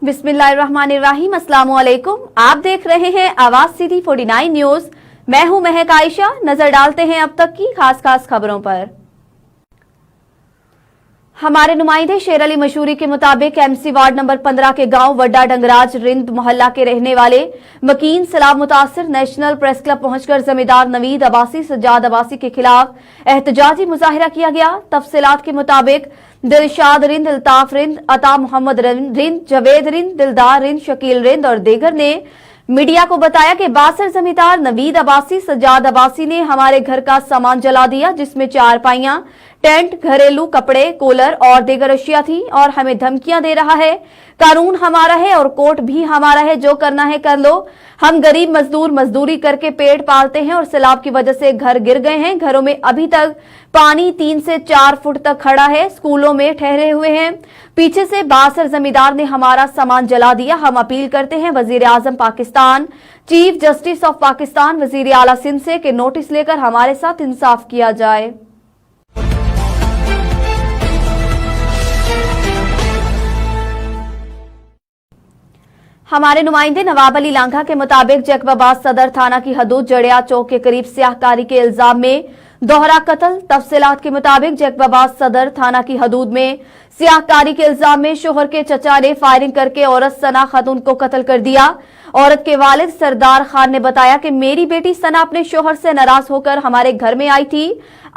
बिस्मिल्लाहिर्रहमानिर्रहीम, अस्सलाम वालेकुम। आप देख रहे हैं आवाज सिटी 49 न्यूज। मैं हूं महक आयशा। नजर डालते हैं अब तक की खास खबरों पर। हमारे नुमाइंदे शेर अली मशहूरी के मुताबिक एमसी वार्ड नंबर 15 के गांव वड्डा डंगराज रिंद मोहल्ला के रहने वाले मकीन सलाब मुतासिर नेशनल प्रेस क्लब पहुंचकर जमींदार नवीद अब्बासी सज्जाद अब्बासी के खिलाफ एहतजाजी मुजाहिरा किया गया। तफसीलात के मुताबिक दिलशाद रिंद, अल्ताफ रिंद, अता मोहम्मद रिंद, जवेद रिंद, दिलदार रिंद, शकील रिंद और दीगर ने मीडिया को बताया कि बासर जमींदार नवीद अब्बासी सज्जाद अब्बासी ने हमारे घर का सामान जला दिया, जिसमें चारपाइयां, टेंट, घरेलू कपड़े, कूलर और दीगर अशिया थी और हमें धमकियां दे रहा है। कानून हमारा है और कोर्ट भी हमारा है, जो करना है कर लो। हम गरीब मजदूर मजदूरी करके पेट पालते हैं और सैलाब की वजह से घर गिर गए हैं। घरों में अभी तक पानी 3 से 4 फुट तक खड़ा है। स्कूलों में ठहरे हुए हैं। पीछे से बासर जमींदार ने हमारा सामान जला दिया। हम अपील करते हैं वजीर आजम Pakistan, chief justice of Pakistan, वजीर आला सिंध से कि नोटिस लेकर हमारे साथ इंसाफ किया जाए। हमारे नुमाइंदे नवाब अली लांघा के मुताबिक जैकबाबाद सदर थाना की हदूद जड़िया चौक के करीब स्याहकारी के इल्जाम में दोहरा कत्ल। तफसीलात के मुताबिक जैकबाबाद सदर थाना की हदूद में स्याहकारी के इल्जाम में शोहर के चचा ने फायरिंग करके औरत सना खातून को कत्ल कर दिया। औरत के वालिद सरदार खान ने बताया कि मेरी बेटी सना अपने शोहर से नाराज होकर हमारे घर में आई थी।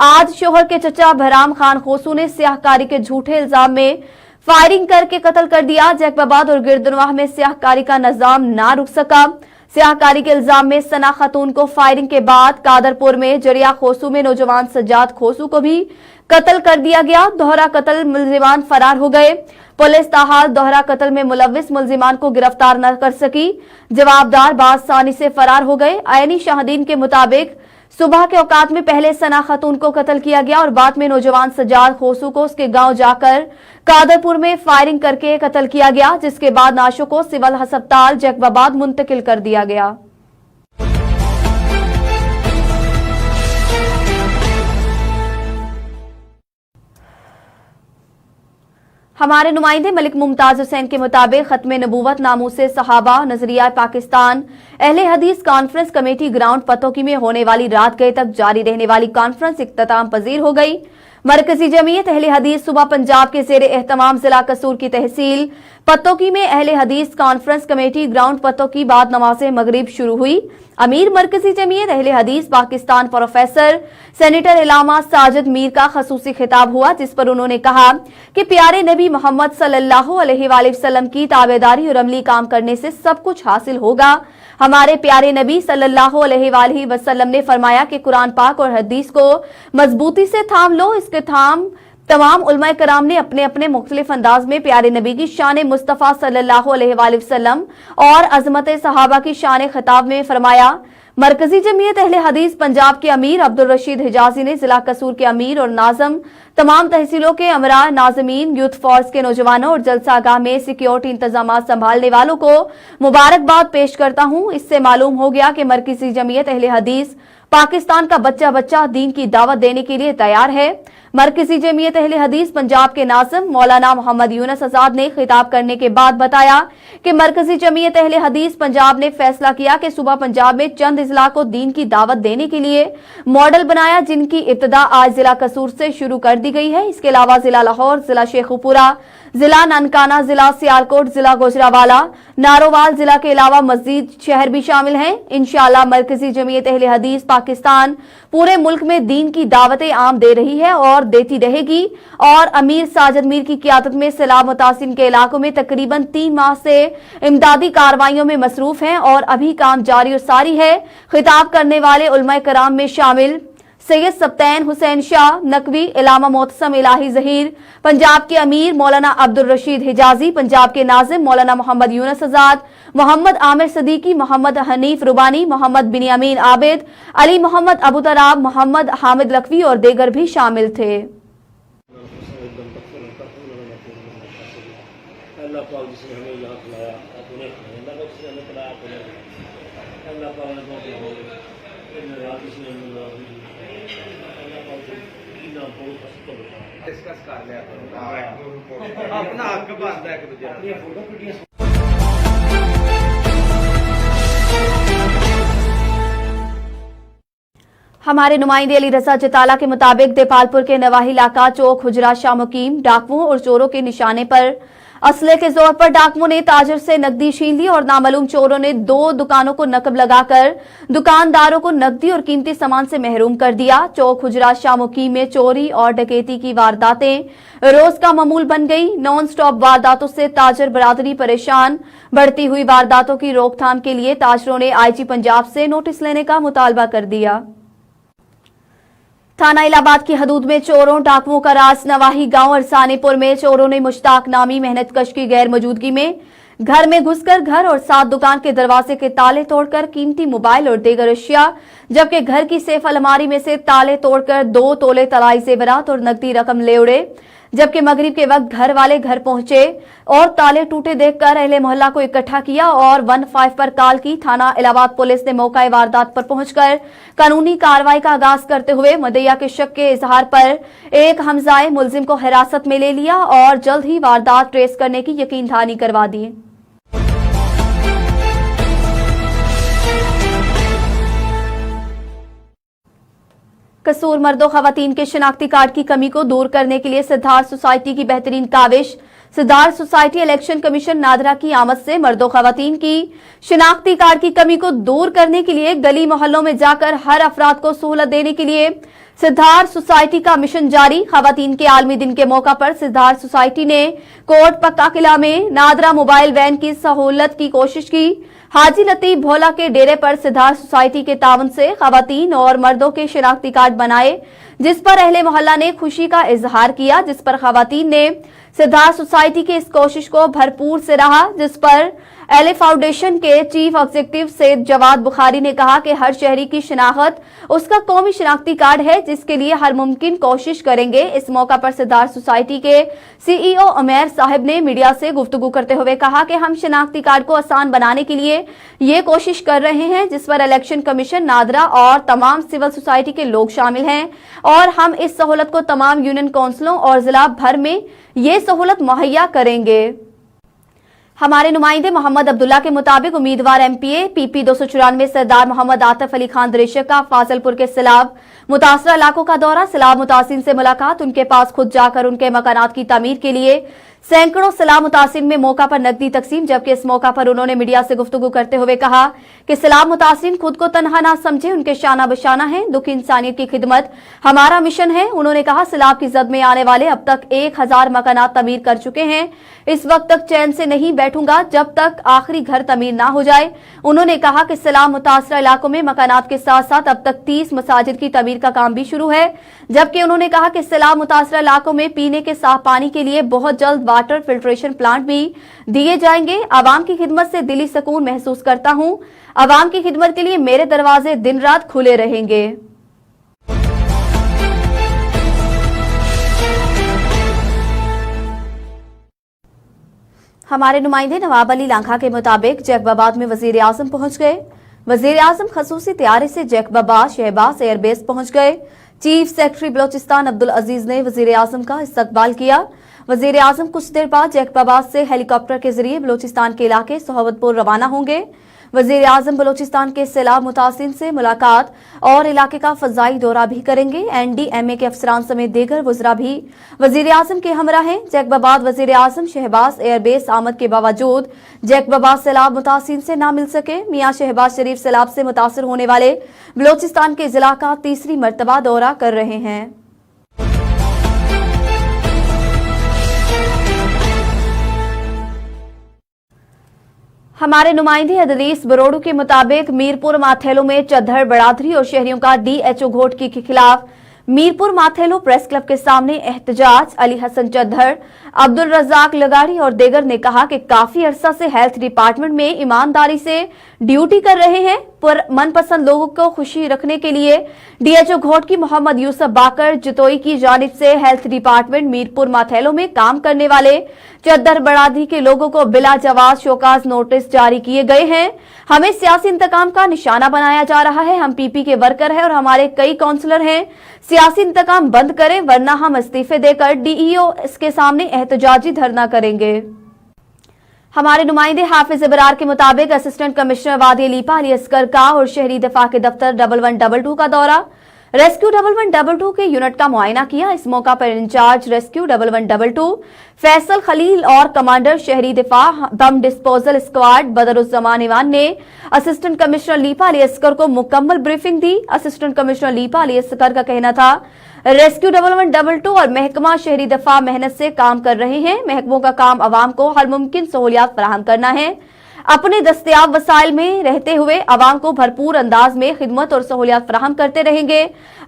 आज शोहर के चचा बहराम खान खोसू ने स्याहकारी के झूठे इल्जाम में फायरिंग करके कत्ल कर दिया। जैकबाबाद और गिरदनवाह में स्याहकारी का निजाम ना रुक सका। स्याहकारी के इल्जाम में सना खातून को फायरिंग के बाद कादरपुर में जरिया खोसू में नौजवान सज्जाद खोसू को भी कत्ल कर दिया गया। दोहरा कत्ल, मुलजिमान फरार हो गए। पुलिस ताहाल दोहरा कत्ल में मुलविस मुलजिमान को गिरफ्तार न कर सकी। जवाबदार बादसानी से फरार हो गए। आयनी शाहदीन के मुताबिक सुबह के औकात में पहले सना खातून को कत्ल किया गया और बाद में नौजवान सज्जाद खोसू को उसके गांव जाकर कादरपुर में फायरिंग करके कत्ल किया गया, जिसके बाद नाशों को सिविल अस्पताल जैकबाबाद मुंतकिल कर दिया गया। हमारे नुमाइंदे मलिक मुमताज हुसैन के मुताबिक खत्मे नबूवत नामूसे सहाबा नजरिया पाकिस्तान अहले हदीस कॉन्फ्रेंस कमेटी ग्राउंड पतोकी में होने वाली रात गए तक जारी रहने वाली कॉन्फ्रेंस इख्तिताम पजीर हो गई। मरकजी जमीयत अहले हदीस सुबह पंजाब के जेर एहतमाम जिला कसूर की तहसील पतोकी में अहले हदीस कॉन्फ्रेंस कमेटी ग्राउंड पतोकी बाद नमाज मगरिब शुरू हुई। अमीर मरकजी जमीयत अहले हदीस पाकिस्तान प्रोफेसर सेनेटर इलामा साजिद मीर का खसूसी खिताब हुआ, जिस पर उन्होंने कहा कि प्यारे नबी मोहम्मद सल्लल्लाहु अलैहि वसल्लम की ताबेदारी और अमली काम करने से सब कुछ हासिल होगा। हमारे प्यारे नबी सल्लल्लाहु अलैहि वसल्लम ने फरमाया कि कुरान पाक और हदीस को मजबूती से थाम लो। इसके तमाम उलमाए कराम ने अपने अपने मुख्तलिफ अंदाज में प्यारे नबी की शान मुस्तफ़ा सल्लल्लाहु अलैहि वसल्लम और अजमत सहाबा की शान खिताब में फरमाया। मरकजी जमीयत अहले हदीस पंजाब के अमीर अब्दुल रशीद हिजाजी ने जिला कसूर के अमीर और नाजम, तमाम तहसीलों के अमरा, नाजमीन, यूथ फोर्स के नौजवानों और जलसागाह में सिक्योरिटी इंतजाम संभालने वालों को मुबारकबाद पेश करता हूँ। इससे मालूम हो गया कि मरकजी जमीयत अहले हदीस पाकिस्तान का बच्चा बच्चा दीन की दावत देने के लिए तैयार है। मरकजी जमीयत अहले हदीस पंजाब के नाज़िम मौलाना मोहम्मद यूनुस आजाद ने खिताब करने के बाद बताया कि मरकजी जमीयत अहले हदीस पंजाब ने फैसला किया कि सुबह पंजाब में चंद इजला को दीन की दावत देने के लिए मॉडल बनाया, जिनकी इब्तिदा आज जिला कसूर से शुरू कर दी गई है। इसके अलावा जिला लाहौर, जिला शेखुपुरा, जिला ननकाना, जिला सियालकोट, जिला गुजरावाला, नारोवाल जिला के अलावा मजीद शहर भी शामिल हैं। इंशाअल्लाह मरकजी जमीयत अहले हदीस पाकिस्तान पूरे मुल्क में दीन की दावतें आम दे रही है और देती रहेगी। और अमीर साजिद मीर की क़ियादत में सैलाब मुतासिर के इलाकों में तकरीबन 3 माह से इमदादी कार्रवाइयों में मसरूफ हैं और अभी काम जारी और सारी है। खिताब करने वाले उलमाए कराम में शामिल सैयद सब्तैन हुसैन शाह नकवी, इलामा मोहतसम इलाही जहीर, पंजाब के अमीर मौलाना अब्दुल रशीद हिजाजी, पंजाब के नाजिम मौलाना मोहम्मद यूनुस आजाद, मोहम्मद आमिर सदीकी, मोहम्मद हनीफ रुबानी, मोहम्मद बिनियामीन आबिद, अली मोहम्मद अबू तराब, मोहम्मद हामिद लखवी और दीगर भी शामिल थे। डिस्कस कर लिया करो अपना हक बनता है एक दूसरे हमारे नुमाइंदे अली रजा जताला के मुताबिक देपालपुर के नवाही इलाका चौक हुजरा शाह मुकीम डाकुओं और चोरों के निशाने पर असले के जोर पर डाकुओं ने ताजिर से नकदी छीन ली और नामालूम चोरों ने 2 दुकानों को नकब लगाकर दुकानदारों को नकदी और कीमती सामान से महरूम कर दिया। चौक हुजरा शाह मुकीम में चोरी और डकैती की वारदातें रोज का मामूल बन गई। नॉन स्टॉप वारदातों से ताजर बरादरी परेशान। बढ़ती हुई वारदातों की रोकथाम के लिए ताजरों ने आईजी पंजाब से नोटिस लेने का मुतालबा कर दिया। थाना इलाहाबाद की हदूद में चोरों डाकुओं का राज। नवाही गांव अरसानीपुर में चोरों ने मुश्ताक नामी मेहनतकश की गैर मौजूदगी में घर में घुसकर घर और 7 दुकान के दरवाजे के ताले तोड़कर कीमती मोबाइल और दीगर अशिया, जबकि घर की सेफ अलमारी में से ताले तोड़कर 2 तोले तलाई जेवरात और नकदी रकम ले उड़े। जबकि मगरिब के वक्त घर वाले घर पहुंचे और ताले टूटे देखकर अहले मोहल्ला को इकट्ठा किया और 15 पर कॉल की। थाना इलाहाबाद पुलिस ने मौका वारदात पर पहुंचकर कानूनी कार्रवाई का आगाज करते हुए मुद्दइया के शक के इजहार पर एक हमजाए मुलजिम को हिरासत में ले लिया और जल्द ही वारदात ट्रेस करने की यकीन दहानी करवा दी। कसूर मर्दों खवातीन के शिनाख्ती कार्ड की कमी को दूर करने के लिए सिद्धार्थ सोसाइटी की बेहतरीन काविश। Siddharth society election commission NADRA की आमद से मर्दों खवातीन की शिनाख्ती कार्ड की कमी को दूर करने के लिए गली मोहल्लों में जाकर हर अफराद को सहूलत देने के लिए सिद्धार्थ सोसाइटी का मिशन जारी। खवातीन के आलमी दिन के मौका पर सिद्धार्थ सोसाइटी ने कोट पक्का किला में नादरा मोबाइल वैन की सहूलत की कोशिश की। हाजी लतीफ भोला के डेरे पर सिद्धार्थ सोसाइटी के तावन से खवातीन और मर्दों के शिनाख्ती कार्ड बनाए, जिस पर अहले मोहल्ला ने खुशी का इजहार किया, जिस पर खवातीन ने सिद्धार्थ सोसाइटी की इस कोशिश को भरपूर सराहा। जिस पर एले फाउंडेशन के चीफ एग्जीक्यूटिव सैयद जवाद बुखारी ने कहा कि हर शहरी की शिनाख्त उसका कौमी शिनाख्ती कार्ड है, जिसके लिए हर मुमकिन कोशिश करेंगे। इस मौका पर सिद्धार्थ सोसाइटी के सीईओ उमैर साहब ने मीडिया से गुफ्तगू करते हुए कहा कि हम शिनाख्ती कार्ड को आसान बनाने के लिए ये कोशिश कर रहे हैं, जिस पर इलेक्शन कमीशन नादरा और तमाम सिविल सोसाइटी के लोग शामिल हैं और हम इस सहूलत को तमाम यूनियन काउंसिलों और जिला भर में ये सहूलत मुहैया करेंगे। हमारे नुमाइंदे मोहम्मद अब्दुल्ला के मुताबिक उम्मीदवार एमपीए पीपी 294 सरदार मोहम्मद आतिफ अली खान दरेशक का फाजलपुर के सैलाब मुतासरा इलाकों का दौरा। सैलाब मुतासिन से मुलाकात, उनके पास खुद जाकर उनके मकानात की तामीर के लिए सैकड़ों सैलाब मुतासिन में मौका पर नकदी तकसीम। जबकि इस मौका पर उन्होंने मीडिया से गुफ्तगू करते हुए कहा कि सैलाब मुतासिन खुद को तनहा ना समझे, उनके शाना बशाना है। दुख इंसानियत की खिदमत हमारा मिशन है। उन्होंने कहा सैलाब की जद में आने वाले अब तक 1000 मकानात तमीर कर चुके हैं। इस वक्त तक चैन से नहीं बैठूंगा जब तक आखिरी घर तमीर ना हो जाए। उन्होंने कहा कि सैलाब मुतासरा इलाकों में मकानात के साथ साथ अब तक 30 मसाजिद की तमीर का काम भी शुरू है। जबकि उन्होंने कहा कि सैलाब मुतासरा इलाकों में पीने के साफ पानी के लिए बहुत जल्द वाटर फिल्ट्रेशन प्लांट भी दिए जाएंगे। आवाम की खिदमत से दिली सुकून महसूस करता हूं। आवाम की खिदमत के लिए मेरे दरवाजे दिन रात खुले रहेंगे। हमारे नुमाइंदे नवाब अली लांघा के मुताबिक जैकबाबाद में वजीर आजम पहुंच गए। वजीर आजम खसूसी तैयारी से जैकबाबाद शहबाज एयरबेस पहुंच गए। चीफ सेक्रेटरी बलोचिस्तान अब्दुल अजीज ने वजीर आजम का इस्तकबाल किया। वजीर आजम कुछ देर बाद जैकबाबाद से हेलीकॉप्टर के जरिए बलोचिस्तान के इलाके सोहबतपुर रवाना होंगे। वजीर आजम बलोचिस्तान के सैलाब मुतासिन से मुलाकात और इलाके का फजाई दौरा भी करेंगे। NDMA के अफसरान समेत दीगर वज़रा भी वजीर आजम के हमरा हैं। जैकबाबाद वजीर आजम शहबाज एयरबेस आमद के बावजूद जैकबाबाद सैलाब मुतासिन से ना मिल सके। मियाँ शहबाज शरीफ सैलाब से मुतासर होने वाले बलोचिस्तान के जिला का तीसरी मरतबा दौरा कर रहे हैं। हमारे नुमाइंदे अदलीस बरोडू के मुताबिक मीरपुर माथेलो में चद्दर बरादरी और शहरियों का DHO घोटकी के खिलाफ मीरपुर माथेलो प्रेस क्लब के सामने एहतजाज। अली हसन चद्दर, अब्दुल रजाक लगाड़ी और देगर ने कहा कि काफी अरसा से हेल्थ डिपार्टमेंट में ईमानदारी से ड्यूटी कर रहे हैं, पर मनपसंद लोगों को खुशी रखने के लिए DHO घोटकी मोहम्मद यूसुफ बाकर जतोई की जानिब से हेल्थ डिपार्टमेंट मीरपुर माथेलो में काम करने वाले चद्दर बरादरी के लोगों को बिला जवाब शोकाज नोटिस जारी किए गए हैं। हमें सियासी इंतकाम का निशाना बनाया जा रहा है। हम PP के वर्कर हैं और हमारे कई काउंसलर हैं। सियासी इंतकाम बंद करें वरना हम इस्तीफे देकर DEO के सामने एहतजाजी धरना करेंगे। हमारे नुमाइंदे हाफिज इबरार के मुताबिक असिस्टेंट कमिश्नर वादी लीपा अली असगर का और शहरी दफा के दफ्तर 1122 का दौरा। रेस्क्यू 1112 के यूनिट का मुआयना किया। इस मौका पर इंचार्ज रेस्क्यू 1112 फैसल खलील और कमांडर शहरी दिफा बम डिस्पोजल स्क्वाड बदरुज्जमान ईवान ने असिस्टेंट कमिश्नर लीपा अली असगर को मुकम्मल ब्रीफिंग दी। असिस्टेंट कमिश्नर लीपा अली असगर का कहना था, रेस्क्यू 1112 और महकमा शहरी दफा मेहनत से काम कर रहे हैं। महकमों का काम अवाम को हर मुमकिन सहूलियात फराहम करना है। अपने दस्तयाब वसाइल में रहते हुए अवाम को भरपूर अंदाज में खिदमत और सहूलियात फराहम करते रहेंगे।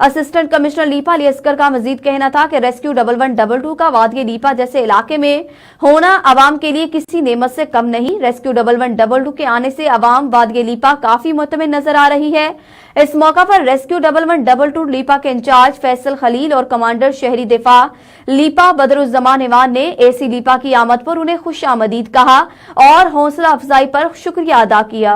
असिस्टेंट कमिश्नर लीपा अली असगर का मजीद कहना था कि रेस्क्यू 1112 का वादिय लीपा जैसे इलाके में होना अवाम के लिए किसी नेमत से कम नहीं। रेस्क्यू 1112 के आने से अवाम वादिय लीपा काफी मुतमिन नजर आ रही है। इस मौका पर रेस्क्यू 1112 लीपा के इंचार्ज फैसल खलील और कमांडर शहरी दिफा लीपा बदरुज्जमान ईवान ने एसी लीपा की आमद पर उन्हें खुश आमदीद कहा और हौसला अफजाई पर शुक्रिया अदा किया।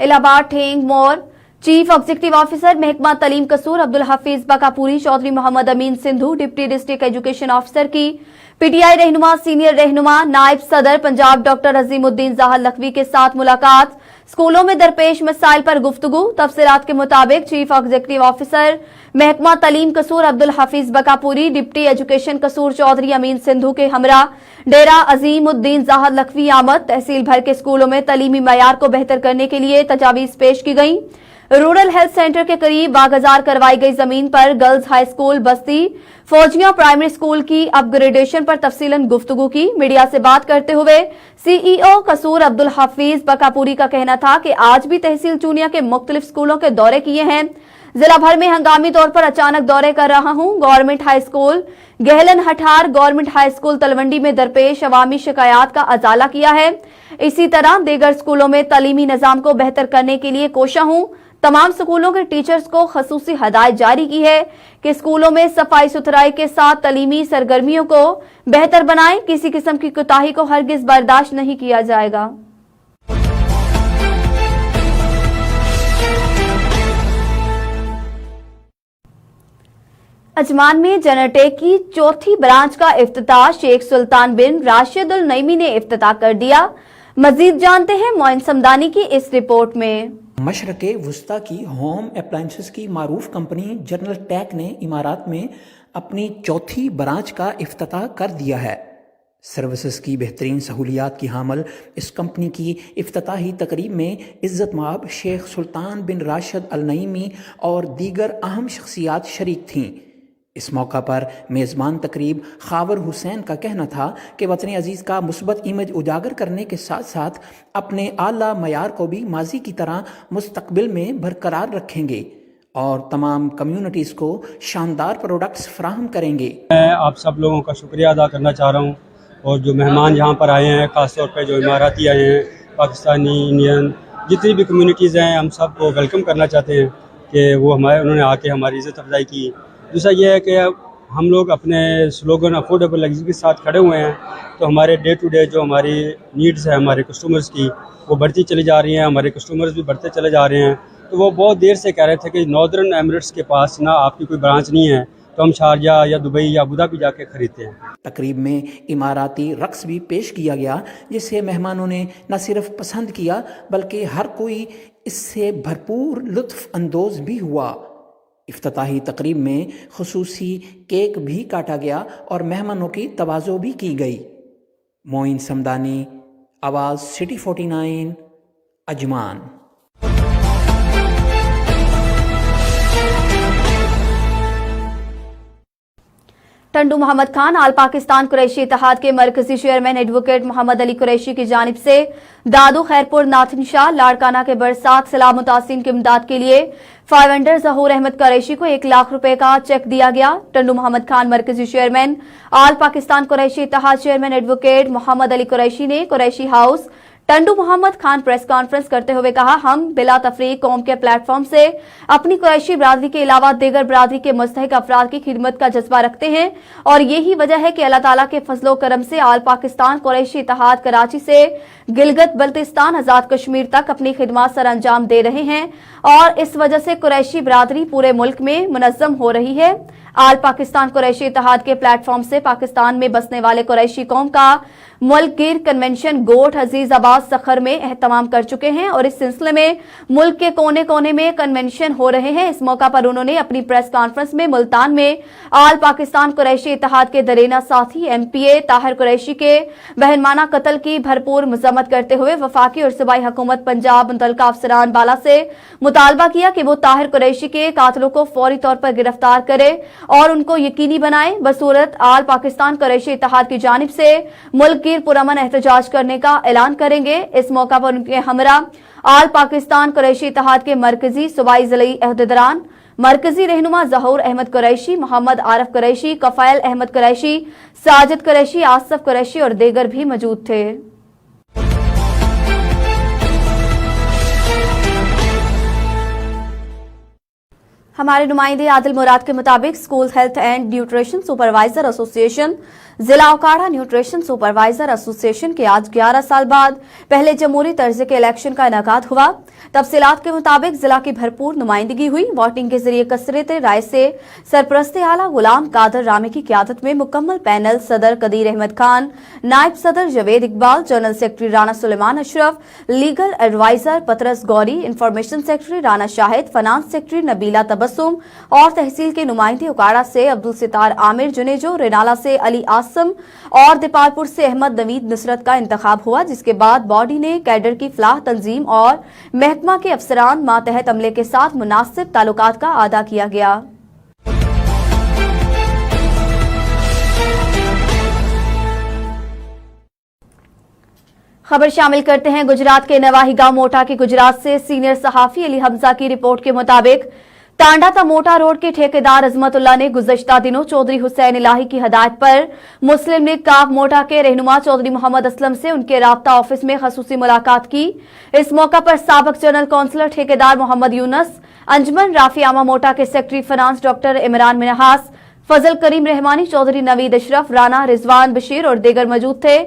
इलाहाबाद ठेंग मोर चीफ एग्जीक्यूटिव ऑफिसर महकमा तलीम Kasur Abdul Hafeez Bakapuri Chaudhry Mohammad Amin Sindhu deputy district education officer की पीटीआई रहनुमा सीनियर रहनुमा नायब सदर पंजाब डॉक्टर अजीमुद्दीन जाहर लखवी के साथ मुलाकात। स्कूलों में दरपेश मसाइल पर गुफ्तगू। तफसीलात के मुताबिक चीफ एग्जीक्यूटिव ऑफिसर महकमा तलीम कसूर अब्दुल हफीज बकापुरी डिप्टी एजुकेशन कसूर चौधरी अमीन सिंधु के हमरा डेरा अजीमुद्दीन जाहर लखवी आमद। तहसील भर के स्कूलों में तलीमी मयार को बेहतर करने के लिए तजावीज पेश की गई। रूरल हेल्थ सेंटर के करीब बागजार करवाई गई जमीन पर गर्ल्स हाई स्कूल बस्ती फौजिया प्राइमरी स्कूल की अपग्रेडेशन पर तफसीलन गुफ्तगू की। मीडिया से बात करते हुए सीईओ कसूर अब्दुल हफीज बकापुरी का कहना था कि आज भी तहसील चूनिया के मुख्तलिफ स्कूलों के दौरे किए हैं। जिला भर में हंगामी तौर पर अचानक दौरे कर रहा हूं। Government high school Gahlan Hathar, government high school Talwandi में दरपेश अवामी शिकायत का अजाला किया है। इसी तरह दीगर स्कूलों में तलीमी निजाम को बेहतर करने के लिए कोशा हूं। तमाम स्कूलों के टीचर्स को खसूसी हदायत जारी की है कि स्कूलों में सफाई सुथराई के साथ तलीमी सरगर्मियों को बेहतर बनाएं। किसी किस्म की कोताही को हरगिज बर्दाश्त नहीं किया जाएगा। अजमान में जनरटेक की चौथी ब्रांच का इफ्तिताह शेख सुल्तान बिन राशिद अल नईमी ने इफ्तिताह कर दिया। मजीद जानते हैं मोइन समदानी की इस रिपोर्ट में। मशरक़े वुस्ता की होम अप्लायंसेस की मारूफ कंपनी जनरल टेक ने इमारात में अपनी चौथी ब्रांच का इफ्तिताह कर दिया है। सर्विसेज की बेहतरीन सहूलियात की हामल इस कंपनी की इफ्तिताही तकरीब में इज़्ज़त माब शेख सुल्तान बिन राशिद अल नईमी और दीगर अहम शख्सियात शरीक थीं। इस मौका पर मेज़बान तकरीब खावर हुसैन का कहना था कि वतन अजीज़ का मुस्बत इमेज उजागर करने के साथ साथ अपने आला मयार को भी माजी की तरह मुस्तकबिल में बरकरार रखेंगे और तमाम कम्युनिटीज़ को शानदार प्रोडक्ट्स फराहम करेंगे। मैं आप सब लोगों का शुक्रिया अदा करना चाह रहा हूँ और जो मेहमान यहाँ पर आए हैं, ख़ास तौर पर जो इमाराती आए हैं, पाकिस्तानी, इंडियन, जितनी भी कम्युनिटीज़ हैं, हम सब को वेलकम करना चाहते हैं कि वो उन्होंने आके हमारी इज़्ज़त अफजाई की। दूसरा ये है कि हम लोग अपने स्लोगन अफोर्डेबल लग्जरी के साथ खड़े हुए हैं, तो हमारे डे टू डे जो हमारी नीड्स है हमारे कस्टमर्स की, वो बढ़ती चली जा रही हैं। हमारे कस्टमर्स भी बढ़ते चले जा रहे हैं। तो वो बहुत देर से कह रहे थे कि नॉर्दर्न एमिरेट्स के पास ना आपकी कोई ब्रांच नहीं है, तो हम शारजा या दुबई या अबू धाबी जाके खरीदते हैं। तकरीब में इमाराती रक्स भी पेश किया गया, जिसे मेहमानों ने न सिर्फ पसंद किया बल्कि हर कोई इससे भरपूर लुत्फ अंदोज भी हुआ। इफ्तिताही तकरीब में खुसूसी केक भी काटा गया और मेहमानों की तवाज़ो भी की गई। मोइन समदानी, आवाज़ सिटी 49, अजमान। टंडू मोहम्मद खान आल पाकिस्तान कुरैशी इत्तेहाद के मरकजी चेयरमैन एडवोकेट मोहम्मद अली कुरैशी की जानिब से दादू खैरपुर नाथिन शाह लाड़काना के बरसात सैलाब मुतासिरीन की इमदाद के लिए फाइवेंडर जहूर अहमद कुरैशी को 1 लाख रुपए का चेक दिया गया। टंडू मोहम्मद खान मरकजी चेयरमैन आल पाकिस्तान कुरैशी इत्तेहाद चेयरमैन एडवोकेट मोहम्मद अली कुरैशी ने Qureshi house Tando Mohammad Khan press conference करते हुए कहा, हम बिला तफरीक कौम के प्लेटफॉर्म से अपनी कुरैशी बरादरी के अलावा दीगर बरादरी के मुस्तहिक अफराद की खिदमत का जज्बा रखते हैं और यही वजह है कि अल्लाह ताला के फजलो करम से आल पाकिस्तान कुरैशी इत्तेहाद कराची से गिलगित बल्तिस्तान आजाद कश्मीर तक अपनी खिदमत सर अंजाम दे रहे हैं। और इस वजह से कुरैशी बिरादरी पूरे मुल्क में मुनज़्ज़म हो रही है। आल पाकिस्तान कुरैशी इत्तेहाद के प्लेटफॉर्म से पाकिस्तान में बसने वाले कुरैशी कौम का मुल्क गिर कन्वेंशन गोठ अजीजाबाद सखर में एहतमाम कर चुके हैं और इस सिलसिले में मुल्क के कोने कोने में कन्वेंशन हो रहे हैं। इस मौका पर उन्होंने अपनी प्रेस कॉन्फ्रेंस में मुल्तान में आल पाकिस्तान कुरैशी इत्तेहाद के दरेना साथी MPA ताहिर कुरैशी के बहनमाना कत्ल की भरपूर मजम्मत करते हुए वफाकी और सूबाई हुकूमत पंजाब मुतल्लिका अफसरान बाला से मुतालबा किया कि वो ताहिर कुरैशी के कातिलों को फौरी तौर पर गिरफ्तार करे और उनको यकीनी बनाए। बसूरत आल पाकिस्तान कुरैशी इत्तेहाद की जानिब से मुल्क पुरअमन एहतजाज करने का ऐलान करेंगे। इस मौका पर उनके हमरा आल पाकिस्तान कुरैशी इत्तेहाद के मरकजी सूबाई ज़िली अहदेदारान, मरकजी रहनुमा ज़हूर अहमद कुरैशी, मोहम्मद आरिफ कुरैशी, कफ़ाइल अहमद कुरैशी, साजिद कुरैशी, आसफ कुरैशी और दीगर भी मौजूद थे। हमारे नुमाइंदे आदिल मुराद के मुताबिक school health and nutrition supervisor association जिला ओकाड़ा न्यूट्रिशन सुपरवाइजर एसोसिएशन के आज 11 साल बाद पहले जमहूरी तर्ज के इलेक्शन का इनेकाद हुआ। तफसीलात के मुताबिक जिला की भरपूर नुमाइंदगी हुई। वोटिंग के जरिए कसरत राय से सरपरस्त आला गुलाम कादर रामे की क़यादत में मुकम्मल पैनल सदर कदीर अहमद खान, नायब सदर Javed Iqbal, general secretary Rana Suleman Ashraf, legal adviser Patras Ghauri, information secretary Rana Shahid, finance secretary Nabila Tabassum और तहसील के नुमाइंदे उकाड़ा से अब्दुल सितार आमिर जुनेजो, रेनाला से अली आसम और दीपालपुर से अहमद नवीद नुसरत का इंतखाब हुआ, जिसके बाद बॉडी ने कैडर की फलाह तंजीम और महकमा के अफसरान मातहत अमले के साथ मुनासिब ताल्लुकात का आदा किया गया। खबर शामिल करते हैं गुजरात के नवाही गांव मोटा के गुजरात से सीनियर सहाफी अली हमजा की रिपोर्ट के मुताबिक टांडा ता मोटा रोड के ठेकेदार अजमतुल्लाह ने गुज़श्ता दिनों चौधरी हुसैन इलाही की हदायत पर मुस्लिम लीग काफ मोटा के रहनुमा चौधरी मोहम्मद असलम से उनके राब्ता ऑफिस में खसूसी मुलाकात की। इस मौका पर साबिक जनरल कौंसलर ठेकेदार मोहम्मद यूनस, अंजमन राफियामा मोटा के secretary finance doctor Imran Minhas, Fazal Karim Rahmani, Chaudhry Naveed Ashraf, Rana Rizwan Bashir और दीगर मौजूद थे।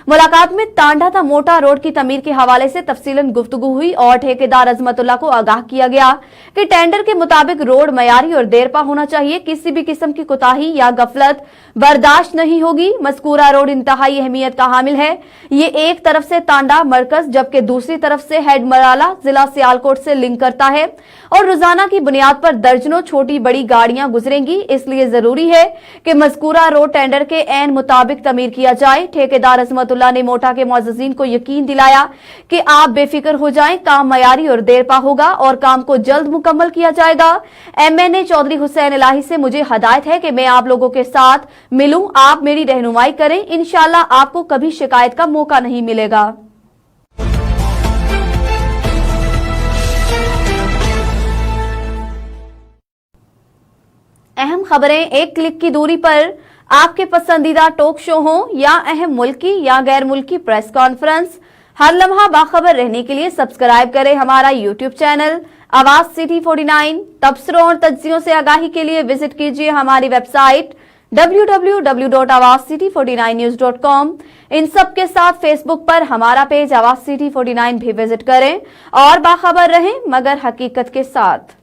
मुलाकात में टांडा ता मोटा रोड की तमीर के हवाले से तफसीलन गुफ्तगू हुई और ठेकेदार अजमतुल्लाह को आगाह किया गया कि टेंडर के मुताबिक रोड मयारी और देरपा होना चाहिए। किसी भी किस्म की कोताही या गफलत बर्दाश्त नहीं होगी। मज़कूरा रोड इंतहाई अहमियत का हामिल है। ये एक तरफ से टांडा मरकज जबकि दूसरी तरफ से हेड मराला जिला सियालकोट से लिंक करता है और रोजाना की बुनियाद पर दर्जनों छोटी बड़ी गाड़ियां गुजरेंगी। इसलिए जरूरी है कि मज़कूरा रोड टेंडर के ऐन मुताबिक तमीर किया जाए। ठेकेदार अजमतुल्लाह ने मोटा के मुअज़्ज़िज़ीन को यकीन दिलाया कि आप बेफिक्र हो जाएं, काम मयारी और देरपा होगा और काम को जल्द मुकम्मल किया जाएगा। MNA चौधरी हुसैन इलाही से मुझे हदायत है कि मैं आप लोगों के साथ मिलूं, आप मेरी रहनुमाई करें। इंशाअल्लाह आपको कभी शिकायत का मौका नहीं मिलेगा। अहम खबरें एक क्लिक की दूरी पर। आपके पसंदीदा टॉक शो हो या अहम मुल्की या गैर मुल्की प्रेस कॉन्फ्रेंस, हर लम्हा बाखबर रहने के लिए सब्सक्राइब करें हमारा YouTube चैनल आवाज सिटी 49। तबसरों और तज्जियों से आगाही के लिए विजिट कीजिए हमारी वेबसाइट www.awazcity49news.com। इन सब के साथ फेसबुक पर हमारा पेज आवाज सिटी 49 भी विजिट करें और बाखबर रहें मगर हकीकत के साथ।